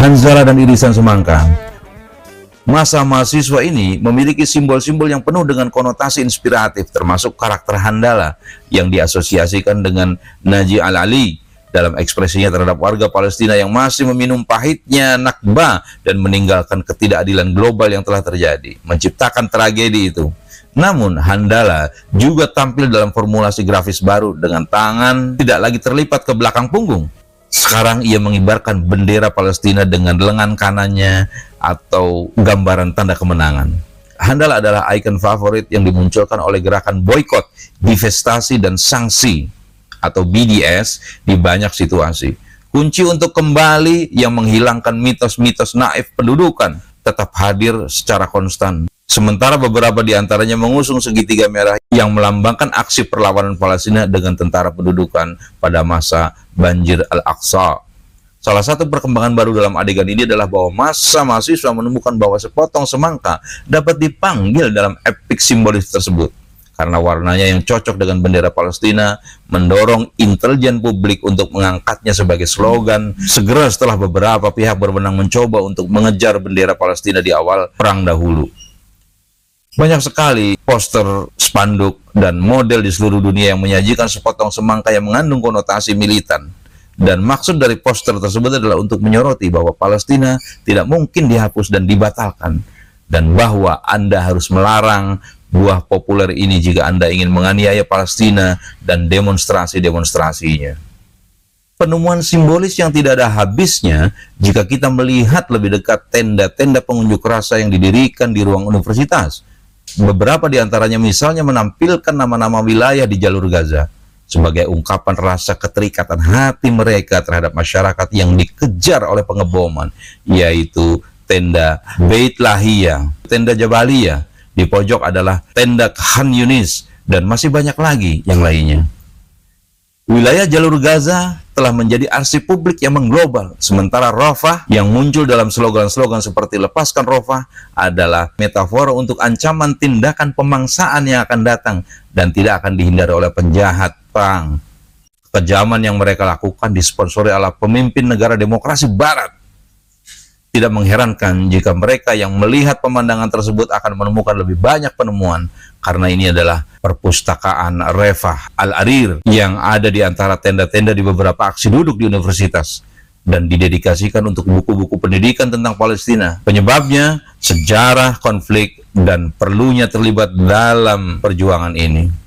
Hanzalah dan irisan semangka. Masa mahasiswa ini memiliki simbol-simbol yang penuh dengan konotasi inspiratif, termasuk karakter Handala yang diasosiasikan dengan Naji al-Ali dalam ekspresinya terhadap warga Palestina yang masih meminum pahitnya Nakba dan meninggalkan ketidakadilan global yang telah terjadi, menciptakan tragedi itu. Namun Handala juga tampil dalam formulasi grafis baru dengan tangan tidak lagi terlipat ke belakang punggung. Sekarang ia mengibarkan bendera Palestina dengan lengan kanannya atau gambaran tanda kemenangan. Handala adalah ikon favorit yang dimunculkan oleh gerakan boykot, divestasi, dan sanksi atau BDS di banyak situasi. Kunci untuk kembali yang menghilangkan mitos-mitos naif pendudukan tetap hadir secara konstan. Sementara beberapa di antaranya mengusung segitiga merah yang melambangkan aksi perlawanan Palestina dengan tentara pendudukan pada masa banjir Al-Aqsa. Salah satu perkembangan baru dalam adegan ini adalah bahwa massa mahasiswa menemukan bahwa sepotong semangka dapat dipanggil dalam epik simbolis tersebut. Karena warnanya yang cocok dengan bendera Palestina mendorong intelijen publik untuk mengangkatnya sebagai slogan segera setelah beberapa pihak berwenang mencoba untuk mengejar bendera Palestina di awal perang dahulu. Banyak sekali poster, spanduk, dan model di seluruh dunia yang menyajikan sepotong semangka yang mengandung konotasi militan. Dan maksud dari poster tersebut adalah untuk menyoroti bahwa Palestina tidak mungkin dihapus dan dibatalkan. Dan bahwa Anda harus melarang buah populer ini jika Anda ingin menganiaya Palestina dan demonstrasi-demonstrasinya. Penemuan simbolis yang tidak ada habisnya jika kita melihat lebih dekat tenda-tenda pengunjuk rasa yang didirikan di ruang universitas. Beberapa di antaranya misalnya menampilkan nama-nama wilayah di jalur Gaza sebagai ungkapan rasa keterikatan hati mereka terhadap masyarakat yang dikejar oleh pengeboman, yaitu tenda Beit Lahia, tenda Jabaliyah, di pojok adalah tenda Khan Yunis, dan masih banyak lagi yang lainnya. Wilayah jalur Gaza telah menjadi arsip publik yang mengglobal, sementara Rafah yang muncul dalam slogan-slogan seperti lepaskan Rafah adalah metafora untuk ancaman tindakan pemangsaan yang akan datang dan tidak akan dihindari oleh penjahat perang. Kejaman yang mereka lakukan disponsori oleh pemimpin negara demokrasi barat. Tidak mengherankan jika mereka yang melihat pemandangan tersebut akan menemukan lebih banyak penemuan, karena ini adalah perpustakaan Refah Al-Arir yang ada di antara tenda-tenda di beberapa aksi duduk di universitas dan didedikasikan untuk buku-buku pendidikan tentang Palestina. Penyebabnya sejarah, konflik, dan perlunya terlibat dalam perjuangan ini.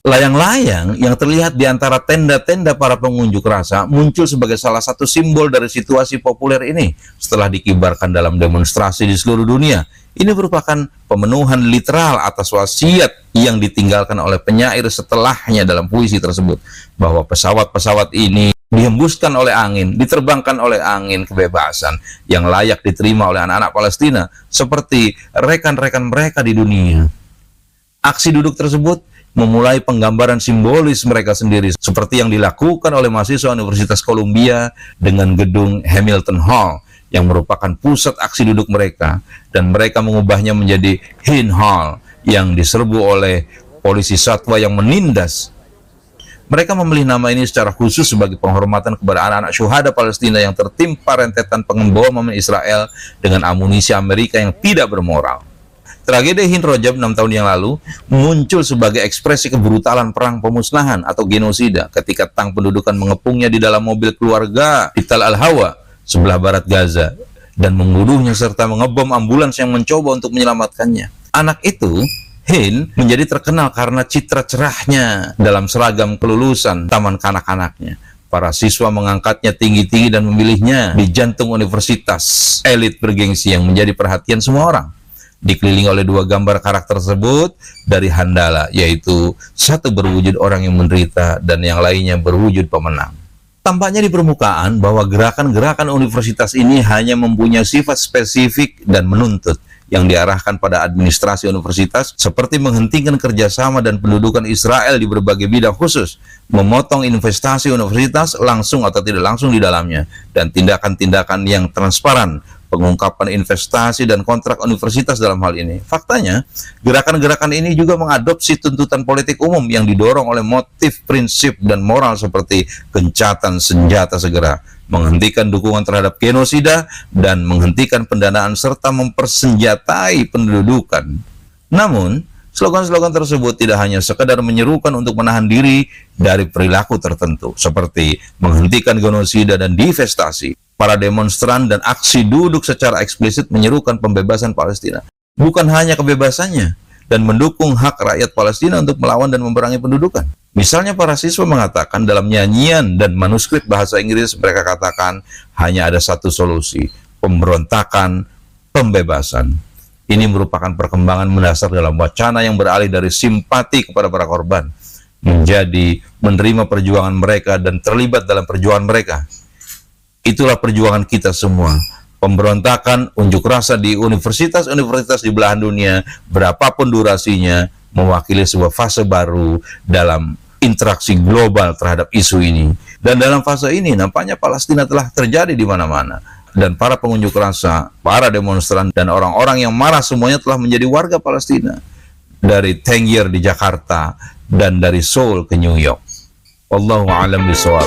Layang-layang yang terlihat di antara tenda-tenda para pengunjuk rasa muncul sebagai salah satu simbol dari situasi populer ini setelah dikibarkan dalam demonstrasi di seluruh dunia. Ini merupakan pemenuhan literal atas wasiat yang ditinggalkan oleh penyair setelahnya dalam puisi tersebut, bahwa pesawat-pesawat ini dihembuskan oleh angin, diterbangkan oleh angin kebebasan yang layak diterima oleh anak-anak Palestina seperti rekan-rekan mereka di dunia. Aksi duduk tersebut memulai penggambaran simbolis mereka sendiri seperti yang dilakukan oleh mahasiswa Universitas Columbia dengan gedung Hamilton Hall yang merupakan pusat aksi duduk mereka, dan mereka mengubahnya menjadi Hill Hall yang diserbu oleh polisi satwa yang menindas. Mereka memilih nama ini secara khusus sebagai penghormatan kepada anak-anak syuhada Palestina yang tertimpa rentetan pengeboman Israel dengan amunisi Amerika yang tidak bermoral. Tragedi Hind Rojab 6 tahun yang lalu muncul sebagai ekspresi kebrutalan perang pemusnahan atau genosida ketika tang pendudukan mengepungnya di dalam mobil keluarga di Tal Al-Hawa, sebelah barat Gaza, dan membunuhnya serta mengebom ambulans yang mencoba untuk menyelamatkannya. Anak itu, Hind, menjadi terkenal karena citra cerahnya dalam seragam kelulusan taman kanak-kanaknya. Para siswa mengangkatnya tinggi-tinggi dan memilihnya di jantung universitas elit bergengsi yang menjadi perhatian semua orang. Dikelilingi oleh dua gambar karakter tersebut dari Handala, yaitu satu berwujud orang yang menderita dan yang lainnya berwujud pemenang. Tampaknya di permukaan bahwa gerakan-gerakan universitas ini hanya mempunyai sifat spesifik dan menuntut yang diarahkan pada administrasi universitas, seperti menghentikan kerjasama dan pendudukan Israel di berbagai bidang khusus, memotong investasi universitas langsung atau tidak langsung di dalamnya, dan tindakan-tindakan yang transparan pengungkapan investasi dan kontrak universitas dalam hal ini. Faktanya, gerakan-gerakan ini juga mengadopsi tuntutan politik umum yang didorong oleh motif, prinsip, dan moral seperti gencatan senjata segera, menghentikan dukungan terhadap genosida, dan menghentikan pendanaan serta mempersenjatai pendudukan. Namun, slogan-slogan tersebut tidak hanya sekedar menyerukan untuk menahan diri dari perilaku tertentu, seperti menghentikan genosida dan divestasi. Para demonstran dan aksi duduk secara eksplisit menyerukan pembebasan Palestina. Bukan hanya kebebasannya, dan mendukung hak rakyat Palestina untuk melawan dan memerangi pendudukan. Misalnya para siswa mengatakan dalam nyanyian dan manuskrip bahasa Inggris, mereka katakan hanya ada satu solusi, pemberontakan, pembebasan. Ini merupakan perkembangan mendasar dalam wacana yang beralih dari simpati kepada para korban menjadi menerima perjuangan mereka dan terlibat dalam perjuangan mereka. Itulah perjuangan kita semua. Pemberontakan, unjuk rasa di universitas-universitas di belahan dunia, berapapun durasinya, mewakili sebuah fase baru dalam interaksi global terhadap isu ini. Dan dalam fase ini, nampaknya Palestina telah terjadi di mana-mana. Dan para pengunjuk rasa, para demonstran, dan orang-orang yang marah semuanya telah menjadi warga Palestina. Dari Tangier di Jakarta, dan dari Seoul ke New York. Wallahu a'lam bishawab.